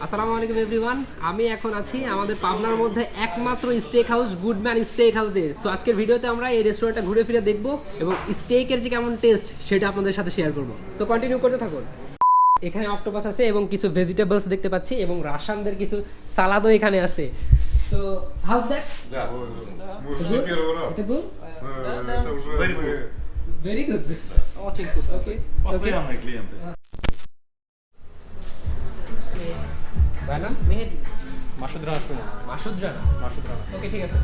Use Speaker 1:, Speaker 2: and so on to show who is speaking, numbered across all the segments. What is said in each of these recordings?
Speaker 1: আসসালামু আলাইকুম এভরিওয়ান, আমি এখন আছি আমাদের পাবনার মধ্যে একমাত্র স্টেক হাউস গুডম্যান স্টেক হাউসে। সো আজকের ভিডিওতে আমরা এই রেস্টুরেন্টটা ঘুরে ফিরে দেখব এবং স্টেকের যে কেমন টেস্ট সেটা আপনাদের সাথে শেয়ার করব। সো কন্টিনিউ করতে থাকুন। এখানে অক্টোপাস আছে এবং কিছু ভেজিটেবলস দেখতে পাচ্ছি এবং রাশিয়ানদের কিছু সালাদও এখানে আছে। So how's that? Это good? Very good.
Speaker 2: Очень вкусно.
Speaker 1: Okay.
Speaker 2: Постоянные клиенты.
Speaker 1: নাম
Speaker 2: মেহেদি মাসুদ রানা শুনুন
Speaker 1: মাসুদ রানা।
Speaker 2: মাসুদ রানা
Speaker 1: ওকে, ঠিক আছে।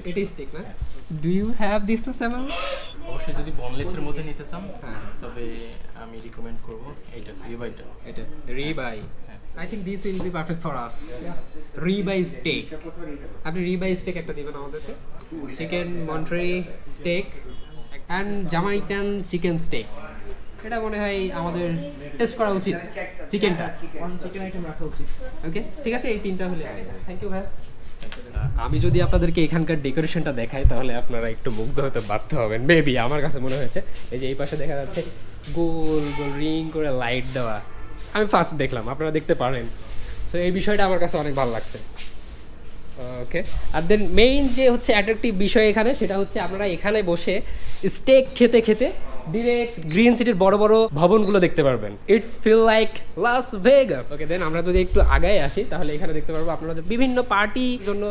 Speaker 1: It is steak, না? Do you have this for seven?
Speaker 2: অবশ্যই যদি বনলেসের মধ্যে নিতে চান
Speaker 1: হ্যাঁ।
Speaker 2: তবে আমি রিকমেন্ড করব এইটা রিবাইটা
Speaker 1: এটা ribeye. I think this will be perfect for us. Ribeye steak. আপনি রিবাই স্টেক একটা দিবেন আমাদেরকে। Chicken Monterey steak and Jamaican chicken steak. এটা মনে হয় আমাদের টেস্ট করা উচিত। চিকেনটা চিকেন আইটেম রাখা উচিত। ওকে, ঠিক আছে, এই তিনটা হলে থ্যাংক ইউ ভাই। আমি যদি আপনাদেরকে এখানকার ডেকোরেশনটা দেখাই তাহলে আপনারা একটু মুগ্ধ হতে বাধ্য হবেন মেবি, আমার কাছে মনে হয়েছে। এই যে এই পাশে দেখা যাচ্ছে গোল গোল রিং করে লাইট দেওয়া, আমি ফার্স্ট দেখলাম, আপনারা দেখতে পারেন। তো এই বিষয়টা আমার কাছে অনেক ভালো লাগছে। ওকে, আর দেন মেইন যে হচ্ছে অ্যাট্রাকটিভ বিষয় এখানে সেটা হচ্ছে আপনারা এখানে বসে স্টেক খেতে খেতে ডিরেক্ট গ্রিন সিটির বড় বড় ভবনগুলো দেখতে পারবেন। It's feel like Las Vegas. Okay, then আমরা যদি একটু আগায় আসি তাহলে এখানে দেখতে পারবো আপনারা বিভিন্ন পার্টির জন্য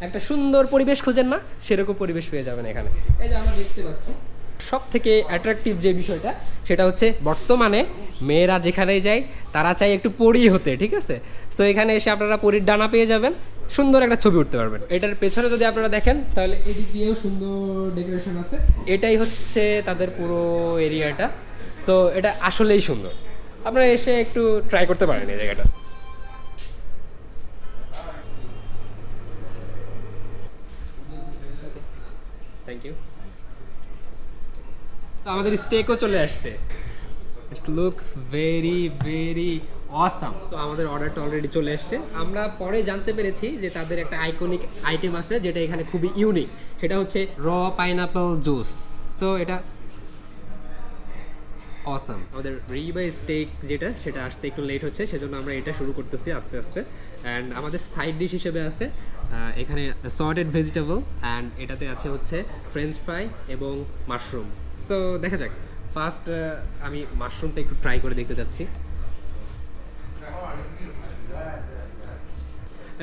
Speaker 1: একটা সুন্দর পরিবেশ খোঁজেন না, সেরকম পরিবেশ পেয়ে যাবেন এখানে। এই যে আমরা দেখতে পাচ্ছি সব থেকে অ্যাট্রাকটিভ যে বিষয়টা সেটা হচ্ছে বর্তমানে মেয়েরা যেখানেই যায় তারা চায় একটু পরি হতে, ঠিক আছে? সো এখানে এসে আপনারা পরির ডানা পেয়ে যাবেন, সুন্দর একটা ছবি উঠতে পারবেন। এটার পেছনে যদি আপনারা দেখেন তাহলে এদিক দিয়েও সুন্দর ডেকোরেশন আছে। এটাই হচ্ছে তাদের পুরো এরিয়াটা। সো এটা আসলেই সুন্দর, আপনারা এসে একটু ট্রাই করতে পারেন এই জায়গাটা। Thank you. তো আমাদের স্টেকও চলে আসছে। It's look very very awesome. তো আমাদের অর্ডারটা অলরেডি চলে এসছে। আমরা পরে জানতে পেরেছি যে তাদের একটা আইকনিক আইটেম আছে যেটা এখানে খুবই ইউনিক, সেটা হচ্ছে র পাইনাপল জুস। সো এটা অসাম। আমাদের রিবাই স্টেক যেটা সেটা আসতে একটু লেট হচ্ছে, সেজন্য আমরা এটা শুরু করতেছি আস্তে আস্তে। অ্যান্ড আমাদের সাইড ডিশ হিসেবে আছে এখানে সর্টেড ভেজিটেবল অ্যান্ড এটাতে আছে হচ্ছে ফ্রেঞ্চ ফ্রাই এবং মাশরুম। সো দেখা যাক, ফার্স্ট আমি মাশরুমটা একটু ট্রাই করে দেখতে চাচ্ছি।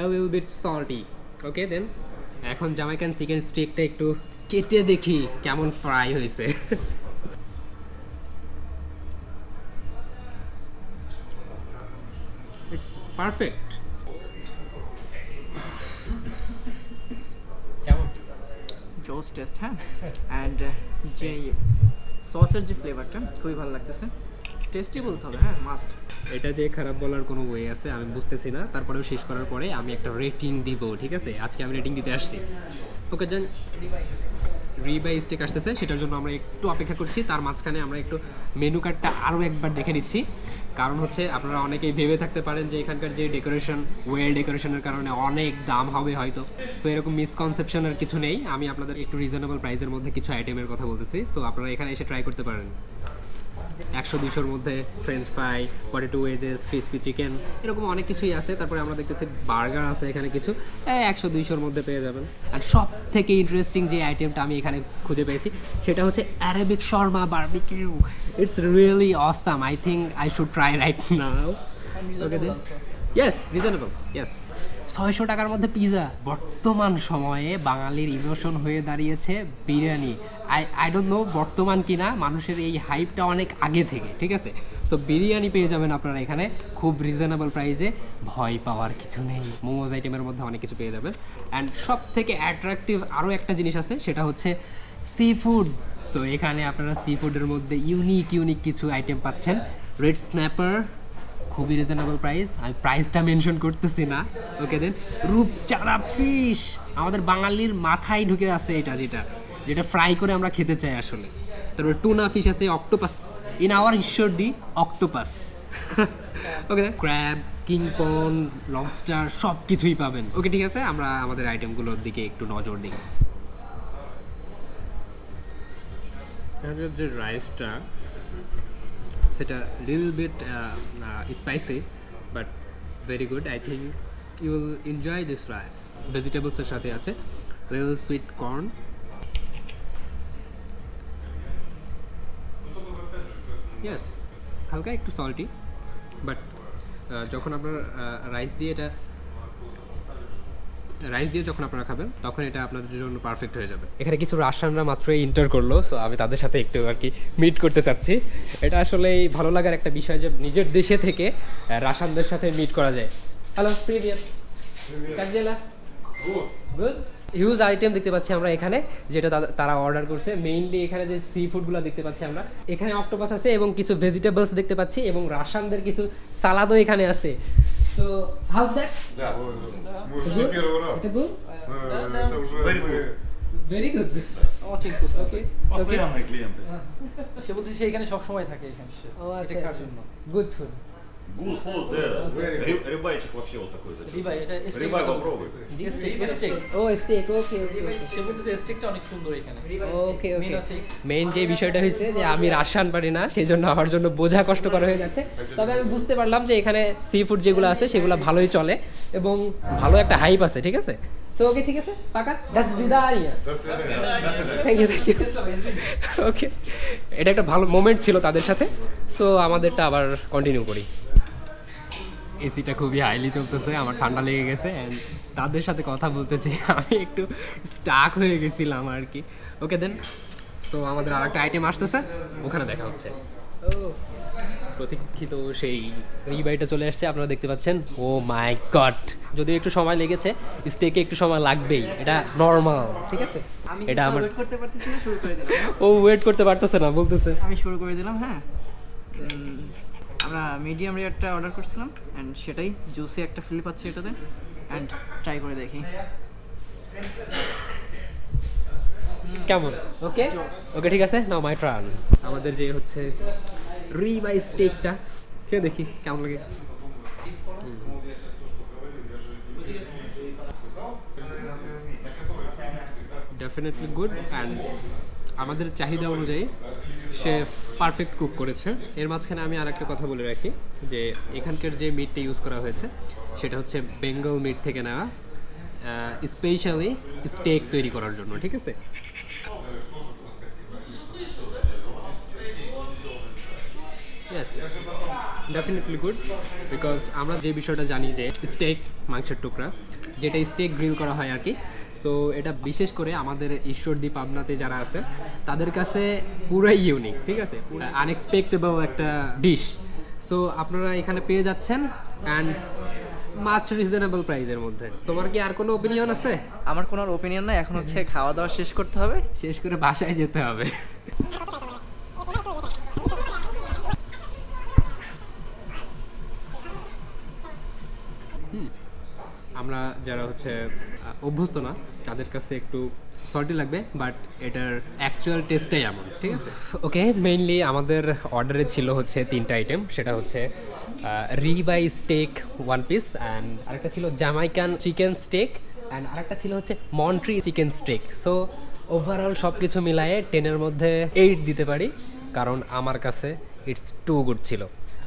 Speaker 1: A little bit salty. Okay, then এখন জামাইকান চিকেন স্টেকটা একটু কেটে দেখি কেমন ফ্রাই হয়েছে। It's perfect. কেমন?
Speaker 3: জোস টেস্ট, হ্যাঁ। অ্যান্ড যে সসের যে ফ্লেভারটা খুবই ভালো লাগতেছে, টেস্টি বলতে হবে, হ্যাঁ, মাস্ট।
Speaker 1: এটা যে খারাপ বলার কোনো ওয়ে আছে আমি বুঝতেছি না, তারপরেও শেষ করার পরে আমি একটা রেটিং দিব, ঠিক আছে? আজকে আমি রেটিং দিতে আসছি। ওকে, দেন রিবাই স্টেক আসতেছে, সেটার জন্য আমরা একটু অপেক্ষা করছি। তার মাঝখানে আমরা একটু মেনু কার্ডটা আরও একবার দেখে নিচ্ছি, কারণ হচ্ছে আপনারা অনেকেই ভেবে থাকতে পারেন যে এখানকার যে ডেকোরেশন ওয়েল ডেকোরেশনের কারণে অনেক দাম হবে হয়তো। সো এরকম মিসকনসেপশনের কিছু নেই, আমি আপনাদের একটু রিজনেবল প্রাইসের মধ্যে কিছু আইটেমের কথা বলতেছি। সো আপনারা এখানে এসে ট্রাই করতে পারেন। 100-200-র মধ্যে French fry, potato wages, crispy chicken, এরকম অনেক কিছুই আছে। তারপরে আমরা দেখতেছি বার্গার আছে এখানে কিছু, 100-200-র মধ্যে পেয়ে যাবেন। আর সব থেকে ইন্টারেস্টিং যে আইটেমটা আমি এখানে খুঁজে পেয়েছি সেটা হচ্ছে Arabic shawarma barbecue. It's really awesome. I think I should try right now. Okay, then yes, reasonable, yes. 600 টাকার মধ্যে পিৎজা। বর্তমান সময়ে বাঙালির ইমোশন হয়ে দাঁড়িয়েছে বিরিয়ানি। আই ডোন্ট নো বর্তমান কিনা, মানুষের এই হাইপটা অনেক আগে থেকে, ঠিক আছে? সো বিরিয়ানি পেয়ে যাবেন আপনারা এখানে খুব রিজনেবল প্রাইসে, ভয় পাওয়ার কিছু নেই। মোমোজ আইটেমের মধ্যে অনেক কিছু পেয়ে যাবেন। অ্যান্ড সব থেকে অ্যাট্রাকটিভ আরও একটা জিনিস আছে, সেটা হচ্ছে সি ফুড। সো এখানে আপনারা সি ফুডের মধ্যে ইউনিক কিছু আইটেম পাচ্ছেন। রেড স্ন্যাপার, খুবই রিজনেবল প্রাইস, আমি প্রাইসটা মেনশন করতেছি না। ওকে, দেন রূপচাঁদা ফিশ, আমাদের বাঙালির মাথায় ঢুকে আছে এটা, যেটা ফ্রাই করে আমরা খেতে চাই আসলে। তারপরে টুনা ফিশ আছে, octopus, in our Ishwardi octopus. Okay, crab, king prawn, lobster সব কিছুই পাবেন। ওকে, ঠিক আছে, আমরা আমাদের আইটেমগুলোর দিকে একটু নজর দিই। যে রাইসটা সেটা little bit spicy but very good. I think you will enjoy this rice. ভেজিটেবলসের সাথে আছে লিটল সুইট কর্ন। ইয়েস, হালকা একটু সল্টি, বাট যখন আপনার রাইস দিয়ে যখন আপনারা খাবেন তখন এটা আপনাদের জন্য পারফেক্ট হয়ে যাবে। এখানে কিছু রাশিয়ানরা মাত্রই এন্টার করলো, সো আমি তাদের সাথে একটু আর কি মিট করতে চাচ্ছি। এটা আসলেই ভালো লাগার একটা বিষয় যে নিজের দেশে থেকে রাশিয়ানদের সাথে মিট করা যায়। হ্যালো, প্রিভিয়াস কাজেলা গুড। হিউজ আইটেম দেখতে পাচ্ছি আমরা এখানে, যেটা তারা অর্ডার করছে। মেইনলি এখানে যে সি ফুডগুলো দেখতে পাচ্ছি আমরা, এখানে অক্টোপাস আছে এবং কিছু ভেজিটেবলস দেখতে পাচ্ছি এবং রাশিয়ানদের কিছু সালাদও এখানে আছে। So how's that?
Speaker 4: Да, мы первый раз.
Speaker 1: এটা গুড,
Speaker 4: Это уже мы-
Speaker 1: ভেরি গুড।
Speaker 3: Очень вкусно.
Speaker 1: ওকে,
Speaker 2: Постоянные клиенты.
Speaker 3: সে বলছে সে এখানে সবসময় থাকে এখানে সে।
Speaker 1: ও আচ্ছা,
Speaker 3: এটা খাওয়ার জন্য।
Speaker 1: Good food.
Speaker 2: Good food, рыбайчик вообще вот такой зачем.
Speaker 3: রিবাই, এটা স্টেক
Speaker 2: Рыбай попробуй.
Speaker 3: স্টেক
Speaker 1: ও স্টেক, ওকে ওকে
Speaker 3: সে বলছে স্টেকটা অনেক সুন্দর এখানে।
Speaker 1: ওকে
Speaker 3: মেন
Speaker 1: ওকে।
Speaker 3: আছে
Speaker 1: মেইন যে বিষয়টা হয়েছে যে আমি রাশিয়ান পারি না, সেই জন্য আমার জন্য বোঝা কষ্টকর হয়ে যাচ্ছে। তবে আমি বুঝতে পারলাম যে এখানে সি ফুড যেগুলো আছে সেগুলো ভালোই চলে এবং ভালো একটা হাইপ আছে, ঠিক আছে? তো ওকে, ঠিক আছে, পাকা। দ্যাটস বিদারিয়া।
Speaker 4: До свидания.
Speaker 1: থ্যাংক ইউ ওকে, এটা একটা ভালো মোমেন্ট ছিল তাদের সাথে। তো আমাদেরটা আবার কন্টিনিউ করি। এসিটা খুবই হাইলি চলতেছে, আমার ঠান্ডা লেগে গেছে অ্যান্ড তাদের সাথে কথা বলতে চাই আমি একটু স্টাক হয়ে গেছিলাম আর কি। ওকে দেন, সো আমাদের আর একটা আইটেম আসতেছে, ওখানে দেখা হচ্ছে। ও প্রতীক্ষিত সেই রিবাইটা চলে আসছে, আপনারা দেখতে পাচ্ছেন। ও মাই গড, যদিও একটু সময় লেগেছে, স্টেকে একটু সময় লাগবেই, এটা নর্মাল, ঠিক আছে?
Speaker 3: আমি
Speaker 1: এটা আমার
Speaker 3: ওয়েট করতে পারতেছি না, শুরু করে দিলাম।
Speaker 1: ও ওয়েট করতে পারতেছে না, বলতেছে।
Speaker 3: আমি শুরু করে দিলাম। হ্যাঁ, আমরা মিডিয়াম রেয়ারটা অর্ডার করছিলাম অ্যান্ড সেটাই জুসি একটা ফিল পাচ্ছি এটাতে, অ্যান্ড ট্রাই করে দেখি
Speaker 1: কেমন। ওকে ওকে, ঠিক আছে, নাও মাই ট্রান। আমাদের যে হচ্ছে রিবাই স্টেকটা খেয়ে দেখি কেমন লাগে। ডেফিনেটলি গুড অ্যান্ড আমাদের চাহিদা অনুযায়ী সে পারফেক্ট কুক করেছে। এর মাঝখানে আমি আর একটা কথা বলে রাখি যে এখানকার যে মিটটা ইউজ করা হয়েছে সেটা হচ্ছে বেঙ্গল মিট থেকে নেওয়া, স্পেশালি স্টেক তৈরি করার জন্য, ঠিক আছে? ইয়েস, ডেফিনেটলি গুড, বিকজ আমরা যে বিষয়টা জানি যে স্টেক মাংসের টুকরা, যেটা স্টেক গ্রিল করা হয় আর কি। সো এটা বিশেষ করে আমাদের ঈশ্বরদী পাবনাতে যারা আছে তাদের কাছে পুরাই ইউনিক, ঠিক আছে? আনএক্সপেক্টেবল একটা ডিশ। সো আপনারা এখানে পেয়ে যাচ্ছেন অ্যান্ড মাছ রিজনেবল প্রাইসের মধ্যে। তোমার কি আর কোনো ওপিনিয়ন আছে?
Speaker 3: আমার কোনো ওপিনিয়ন নাই, এখন হচ্ছে খাওয়া দাওয়া শেষ করতে হবে,
Speaker 1: শেষ করে বাসায় যেতে হবে। আমরা যারা হচ্ছে অভ্যস্ত না তাদের কাছে একটু সল্টি লাগবে, বাট এটার অ্যাকচুয়াল টেস্টটাই এমন, ঠিক আছে? ওকে, মেইনলি আমাদের অর্ডারে ছিল হচ্ছে 3টা আইটেম, সেটা হচ্ছে রিবাই স্টেক 1 পিস অ্যান্ড আরেকটা ছিল জামাইকান চিকেন স্টেক অ্যান্ড আরেকটা ছিল হচ্ছে মন্ট্রি চিকেন স্টেক। সো ওভারঅল সব কিছু মিলায়ে 10-এর মধ্যে 8 দিতে পারি, কারণ আমার কাছে ইটস টু গুড ছিল।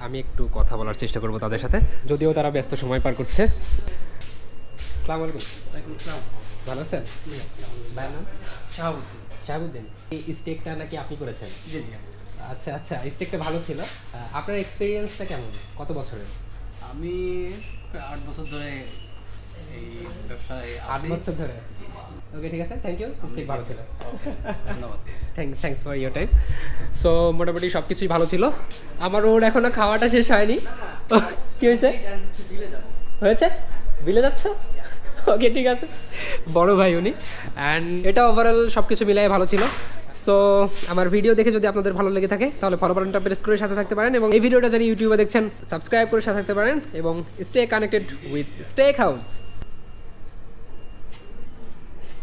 Speaker 1: আমি একটু কথা বলার চেষ্টা করবো তাদের সাথে, যদিও তারা ব্যস্ত সময় পার করছে। আসসালামু আলাইকুম।
Speaker 3: ওয়ালাইকুম আসসালাম।
Speaker 1: ভালো আছেন? ভাইয়ের নাম?
Speaker 3: শাহাবুদ্দিন।
Speaker 1: শাহাবুদ্দিন। এই স্টেকটা নাকি আপনি করেছেন?
Speaker 3: জি জি।
Speaker 1: আচ্ছা আচ্ছা, স্টেকটা ভালো ছিল। আপনার এক্সপিরিয়েন্সটা কেমন, কত বছরের?
Speaker 5: আমি প্রায় 8 বছর ধরে এই ব্যবসায়
Speaker 1: 8 বছর ধরে? ওকে, ঠিক আছে, থ্যাংক ইউ। স্টেক ভালো ছিল,
Speaker 5: ধন্যবাদ।
Speaker 1: Thanks for your time. So মোটামুটি সব কিছুই ভালো ছিল। আমার ওর এখনো খাওয়াটা শেষ হয়নি। কি হয়েছে? হয়েছে? বিলে যাচ্ছ? ওকে, ঠিক আছে, বড় ভাই উনি। অ্যান্ড এটা ওভারঅল সব কিছু মিলাই ভালো ছিল। সো আমার ভিডিও দেখে যদি আপনাদের ভালো লেগে থাকে তাহলে ফলো বাটনটা প্রেস করে সাথে থাকতে পারেন, এবং এই ভিডিওটা যারা ইউটিউবে দেখছেন সাবস্ক্রাইব করে সাথে থাকতে পারেন, এবং stay connected with stake house.